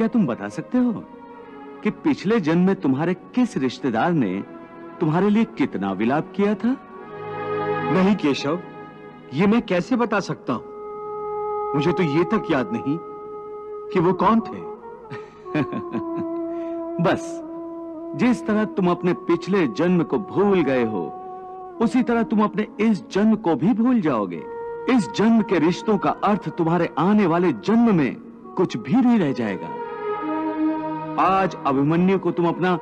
क्या तुम बता सकते हो कि पिछले जन्म में तुम्हारे किस रिश्तेदार ने तुम्हारे लिए कितना विलाप किया था? नहीं केशव, ये मैं कैसे बता सकता हूं? मुझे तो ये तक याद नहीं कि वो कौन थे। बस जिस तरह तुम अपने पिछले जन्म को भूल गए हो, उसी तरह तुम अपने इस जन्म को भी भूल जाओगे। इस जन्म के रिश्तों का अर्थ तुम्हारे आने वाले जन्म में कुछ भी नहीं रह जाएगा। आज अभिमन्यु को तुम अपना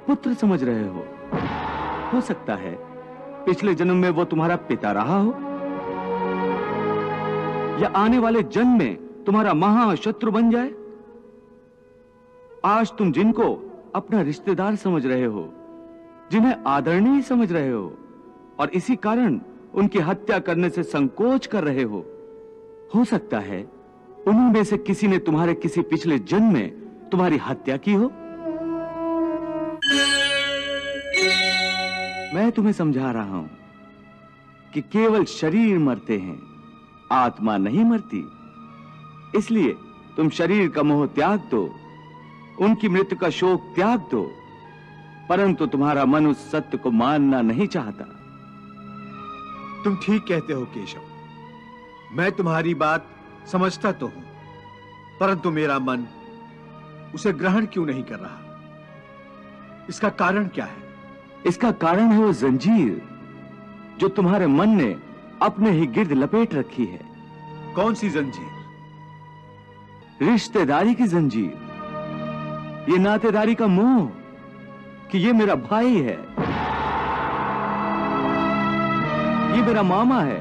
पुत्र समझ रहे हो सकता है पिछले जन्म में वो तुम्हारा पिता रहा हो, या आने वाले जन्म में तुम्हारा महाशत्रु बन जाए। आज तुम जिनको अपना रिश्तेदार समझ रहे हो, जिन्हें आदरणीय समझ रहे हो, और इसी कारण उनकी हत्या करने से संकोच कर रहे हो सकता है उन्हीं में से किसी ने तुम्हारे किसी पिछले जन्म में तुम्हारी हत्या की हो। मैं तुम्हें समझा रहा हूं कि केवल शरीर मरते हैं, आत्मा नहीं मरती। इसलिए तुम शरीर का मोह त्याग दो, उनकी मृत्यु का शोक त्याग दो, परंतु तुम्हारा मन उस सत्य को मानना नहीं चाहता। तुम ठीक कहते हो केशव, मैं तुम्हारी बात समझता तो हूं, परंतु मेरा मन उसे ग्रहण क्यों नहीं कर रहा? इसका कारण क्या है? इसका कारण है वो जंजीर जो तुम्हारे मन ने अपने ही गिर्द लपेट रखी है। कौन सी जंजीर? रिश्तेदारी की जंजीर, ये नातेदारी का मोह कि ये मेरा भाई है, ये मेरा मामा है,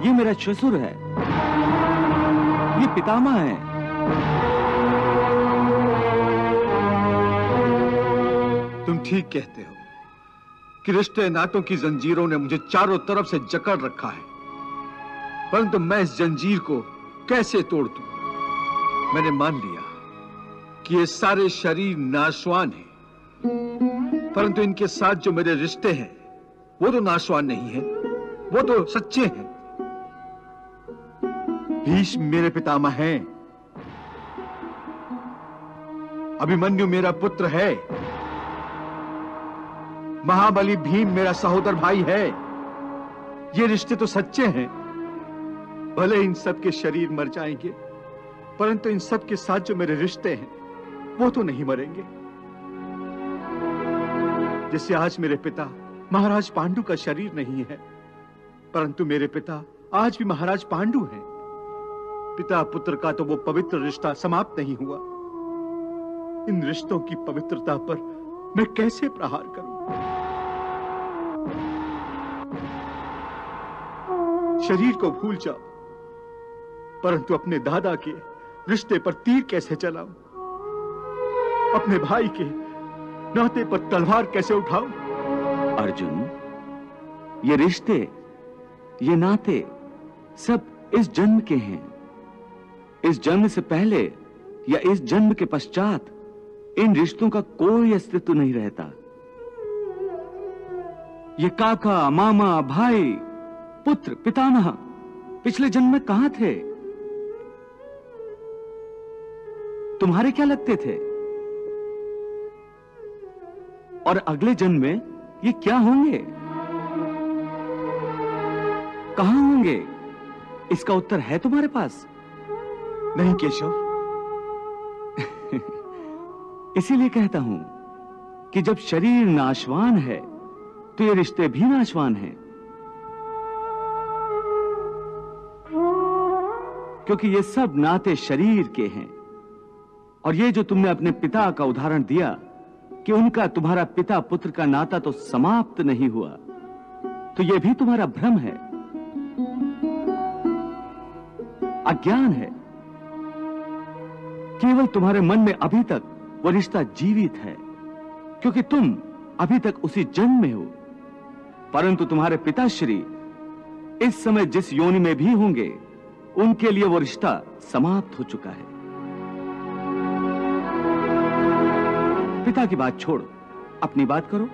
ये मेरा ससुर है, ये पितामह है। तुम ठीक कहते हो कि रिश्ते नातों की जंजीरों ने मुझे चारों तरफ से जकड़ रखा है, परंतु मैं इस जंजीर को कैसे तोड़ दूं? मैंने मान लिया कि ये सारे शरीर नाशवान हैं, परंतु इनके साथ जो मेरे रिश्ते हैं वो तो नाशवान नहीं है, वो तो सच्चे हैं। भीष्म मेरे पितामह हैं, अभिमन्यु मेरा पुत्र है, महाबली भीम मेरा सहोदर भाई है। ये रिश्ते तो सच्चे हैं। भले इन सब के शरीर मर जाएंगे, परंतु इन सब के साथ जो मेरे रिश्ते हैं वो तो नहीं मरेंगे। जैसे आज मेरे पिता महाराज पांडु का शरीर नहीं है, परंतु मेरे पिता आज भी महाराज पांडु हैं। पिता पुत्र का तो वो पवित्र रिश्ता समाप्त नहीं हुआ। इन रिश्तों की पवित्रता पर मैं कैसे प्रहार करूं? शरीर को भूल जाओ, परंतु अपने दादा के रिश्ते पर तीर कैसे चलाऊं? अपने भाई के नाते पर तलवार कैसे उठाऊं? अर्जुन, ये रिश्ते, ये नाते सब इस जन्म के हैं। इस जन्म से पहले या इस जन्म के पश्चात इन रिश्तों का कोई अस्तित्व नहीं रहता। ये काका, मामा, भाई, पुत्र, पितामह पिछले जन्म में कहां थे? तुम्हारे क्या लगते थे? और अगले जन्म में ये क्या होंगे, कहां होंगे? इसका उत्तर है तुम्हारे पास? नहीं केशव। इसीलिए कहता हूं कि जब शरीर नाशवान है तो ये रिश्ते भी नाशवान हैं, क्योंकि ये सब नाते शरीर के हैं। और ये जो तुमने अपने पिता का उदाहरण दिया कि उनका तुम्हारा पिता पुत्र का नाता तो समाप्त नहीं हुआ, तो ये भी तुम्हारा भ्रम है, अज्ञान है। केवल तुम्हारे मन में अभी तक वो रिश्ता जीवित है, क्योंकि तुम अभी तक उसी जन्म में हो, परंतु तुम्हारे पिताश्री इस समय जिस योनि में भी होंगे, उनके लिए वो रिश्ता समाप्त हो चुका है। पिता की बात छोड़ो, अपनी बात करो।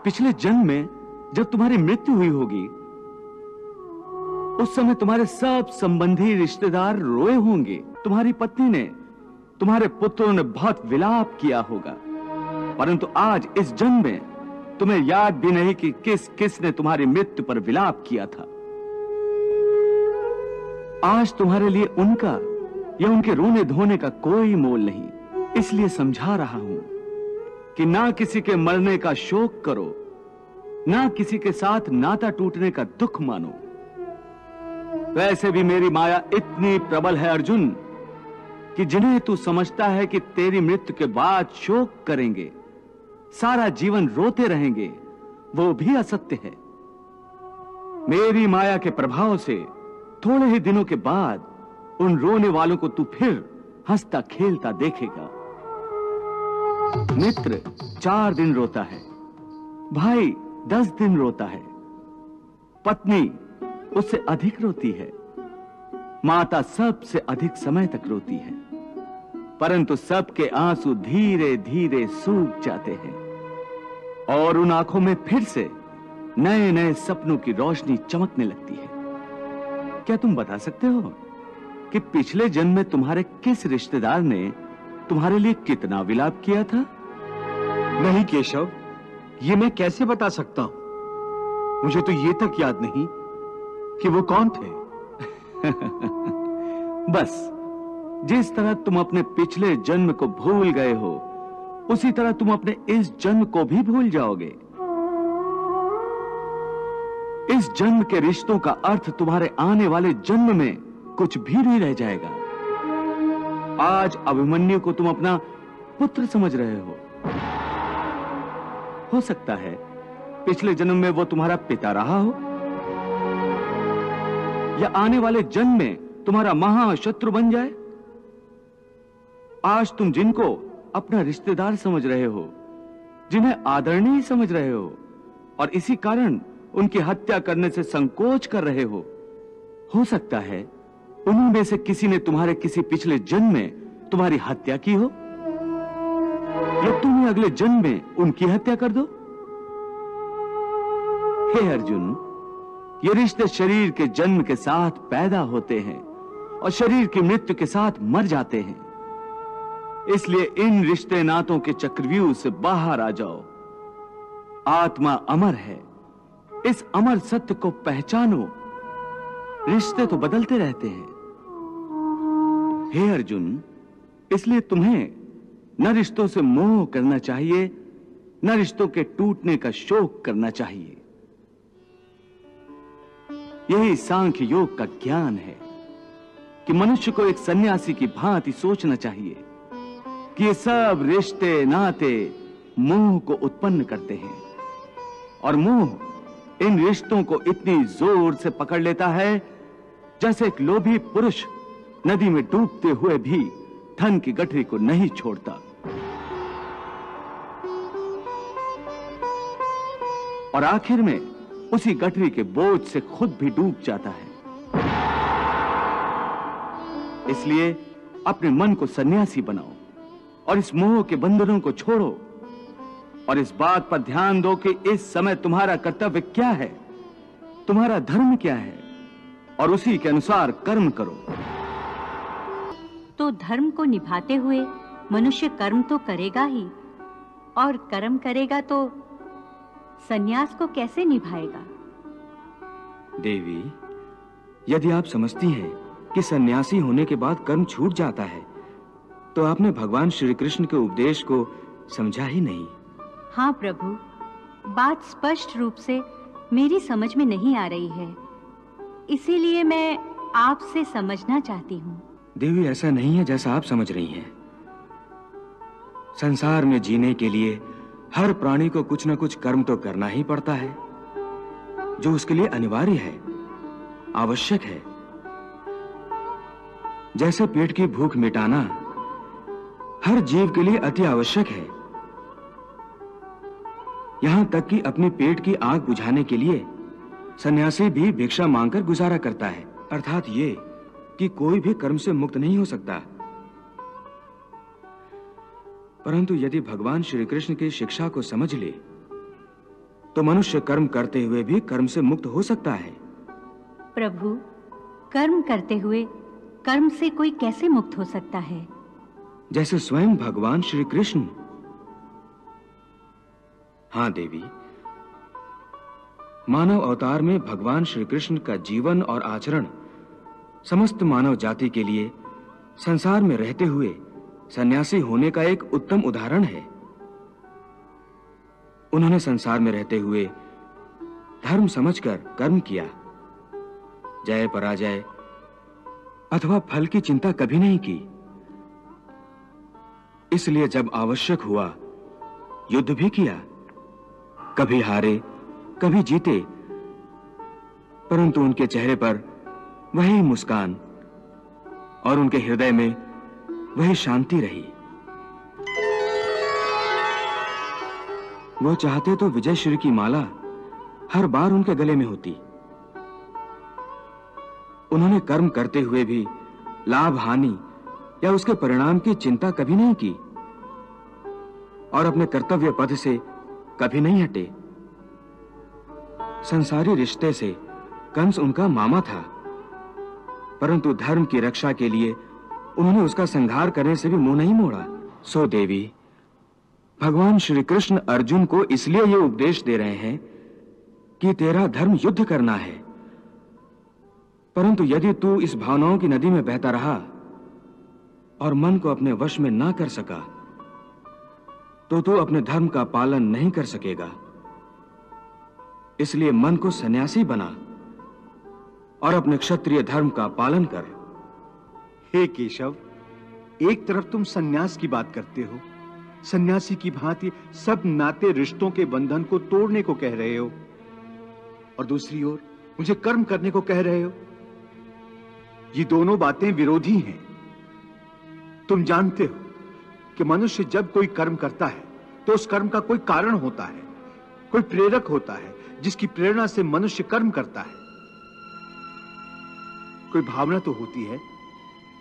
पिछले जन्म में जब तुम्हारी मृत्यु हुई होगी, उस समय तुम्हारे सब संबंधी रिश्तेदार रोए होंगे। तुम्हारी पत्नी ने, तुम्हारे पुत्रों ने बहुत विलाप किया होगा। परंतु आज इस जन्म में तुम्हें याद भी नहीं कि किस किस ने तुम्हारी मृत्यु पर विलाप किया था। आज तुम्हारे लिए उनका या उनके रोने धोने का कोई मोल नहीं। इसलिए समझा रहा हूं कि ना किसी के मरने का शोक करो, ना किसी के साथ नाता टूटने का दुख मानो। वैसे भी मेरी माया इतनी प्रबल है अर्जुन कि जिन्हें तू समझता है कि तेरी मृत्यु के बाद शोक करेंगे, सारा जीवन रोते रहेंगे, वो भी असत्य है। मेरी माया के प्रभाव से थोड़े ही दिनों के बाद उन रोने वालों को तू फिर हंसता खेलता देखेगा। मित्र 4 दिन रोता है, भाई 10 दिन रोता है, पत्नी उससे अधिक रोती है, माता सबसे अधिक समय तक रोती है, परंतु सबके आंसू धीरे धीरे सूख जाते हैं और उन आंखों में फिर से नए नए सपनों की रोशनी चमकने लगती है। क्या तुम बता सकते हो कि पिछले जन्म में तुम्हारे किस रिश्तेदार ने तुम्हारे लिए कितना विलाप किया था? नहीं केशव, ये मैं कैसे बता सकता हूं? मुझे तो ये तक याद नहीं कि वो कौन थे। बस जिस तरह तुम अपने पिछले जन्म को भूल गए हो, उसी तरह तुम अपने इस जन्म को भी भूल जाओगे। इस जन्म के रिश्तों का अर्थ तुम्हारे आने वाले जन्म में कुछ भी नहीं रह जाएगा। आज अभिमन्यु को तुम अपना पुत्र समझ रहे हो सकता है पिछले जन्म में वो तुम्हारा पिता रहा हो, या आने वाले जन्म में तुम्हारा महाशत्रु बन जाए। आज तुम जिनको अपना रिश्तेदार समझ रहे हो, जिन्हें आदरणीय समझ रहे हो, और इसी कारण उनकी हत्या करने से संकोच कर रहे हो सकता है उन्हीं में से किसी ने तुम्हारे किसी पिछले जन्म में तुम्हारी हत्या की हो, या तुम ही अगले जन्म में उनकी हत्या कर दो। हे अर्जुन, ये रिश्ते शरीर के जन्म के साथ पैदा होते हैं और शरीर की मृत्यु के साथ मर जाते हैं। इसलिए इन रिश्ते नातों के चक्रव्यूह से बाहर आ जाओ। आत्मा अमर है, इस अमर सत्य को पहचानो। रिश्ते तो बदलते रहते हैं। हे अर्जुन, इसलिए तुम्हें न रिश्तों से मोह करना चाहिए, न रिश्तों के टूटने का शोक करना चाहिए। यही सांख्य योग का ज्ञान है कि मनुष्य को एक सन्यासी की भांति सोचना चाहिए कि ये सब रिश्ते नाते मोह को उत्पन्न करते हैं, और मोह इन रिश्तों को इतनी जोर से पकड़ लेता है जैसे एक लोभी पुरुष नदी में डूबते हुए भी धन की गठरी को नहीं छोड़ता। और आखिर में उसी गठरी के बोझ से खुद भी डूब जाता है। इसलिए अपने मन को सन्यासी बनाओ और इस मोह के बंधनों को छोड़ो, और इस बात पर ध्यान दो कि इस समय तुम्हारा कर्तव्य क्या है, तुम्हारा धर्म क्या है, और उसी के अनुसार कर्म करो। तो धर्म को निभाते हुए मनुष्य कर्म तो करेगा ही, और कर्म करेगा तो सन्यास को कैसे निभाएगा? देवी, यदि आप समझती हैं कि सन्यासी होने के बाद कर्म छूट जाता है, तो आपने भगवान श्री कृष्ण के उपदेश को समझा ही नहीं। हाँ प्रभु, बात स्पष्ट रूप से मेरी समझ में नहीं आ रही है, इसीलिए मैं आपसे समझना चाहती हूँ। देवी, ऐसा नहीं है जैसा आप समझ रही हैं। संसार में जीने के लिए हर प्राणी को कुछ न कुछ कर्म तो करना ही पड़ता है, जो उसके लिए अनिवार्य है, आवश्यक है। जैसे पेट की भूख मिटाना हर जीव के लिए अति आवश्यक है, यहां तक कि अपने पेट की आग बुझाने के लिए सन्यासी भी भिक्षा मांगकर गुजारा करता है। अर्थात ये कि कोई भी कर्म से मुक्त नहीं हो सकता। परंतु यदि भगवान श्री कृष्ण की शिक्षा को समझ ले तो मनुष्य कर्म करते हुए भी कर्म से मुक्त हो सकता है। प्रभु, कर्म करते हुए कर्म से कोई कैसे मुक्त हो सकता है? जैसे स्वयं भगवान श्री कृष्ण। हाँ देवी, मानव अवतार में भगवान श्री कृष्ण का जीवन और आचरण समस्त मानव जाति के लिए संसार में रहते हुए सन्यासी होने का एक उत्तम उदाहरण है। उन्होंने संसार में रहते हुए धर्म समझकर कर्म किया। जय पराजय अथवा फल की चिंता कभी नहीं की। इसलिए जब आवश्यक हुआ युद्ध भी किया, कभी हारे कभी जीते, परंतु उनके चेहरे पर वही मुस्कान और उनके हृदय में वही शांति रही। वो चाहते तो विजय श्री की माला हर बार उनके गले में होती। उन्होंने कर्म करते हुए भी लाभ हानि या उसके परिणाम की चिंता कभी नहीं की और अपने कर्तव्य पथ से कभी नहीं हटे। संसारी रिश्ते से कंस उनका मामा था, परंतु धर्म की रक्षा के लिए उन्होंने उसका संहार करने से भी मुंह नहीं मोड़ा। सो देवी, भगवान श्री कृष्ण अर्जुन को इसलिए यह उपदेश दे रहे हैं कि तेरा धर्म युद्ध करना है, परंतु यदि तू इस भावनाओं की नदी में बहता रहा और मन को अपने वश में ना कर सका, तो तू अपने धर्म का पालन नहीं कर सकेगा। इसलिए मन को सन्यासी बना और अपने क्षत्रिय धर्म का पालन कर। हे केशव, एक तरफ तुम सन्यास की बात करते हो, सन्यासी की भांति सब नाते रिश्तों के बंधन को तोड़ने को कह रहे हो, और दूसरी ओर मुझे कर्म करने को कह रहे हो। ये दोनों बातें विरोधी हैं। तुम जानते हो कि मनुष्य जब कोई कर्म करता है तो उस कर्म का कोई कारण होता है, कोई प्रेरक होता है जिसकी प्रेरणा से मनुष्य कर्म करता है। कोई भावना तो होती है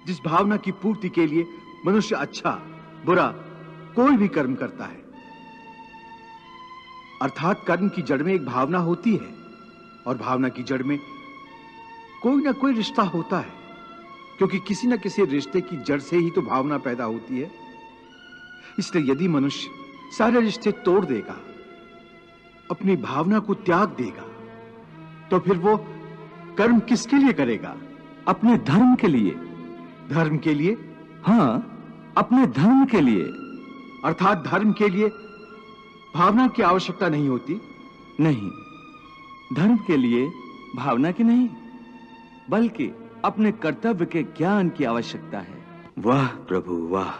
जिस भावना की पूर्ति के लिए मनुष्य अच्छा बुरा कोई भी कर्म करता है। अर्थात कर्म की जड़ में एक भावना होती है और भावना की जड़ में कोई ना कोई रिश्ता होता है, क्योंकि किसी न किसी रिश्ते की जड़ से ही तो भावना पैदा होती है। इसलिए यदि मनुष्य सारे रिश्ते तोड़ देगा, अपनी भावना को त्याग देगा, तो फिर वो कर्म किसके लिए करेगा? अपने धर्म के लिए। धर्म के लिए? हाँ, अपने धर्म के लिए। अर्थात धर्म के लिए भावना की आवश्यकता नहीं होती? नहीं, धर्म के लिए भावना की नहीं, बल्कि अपने कर्तव्य के ज्ञान की आवश्यकता है। वाह प्रभु वाह।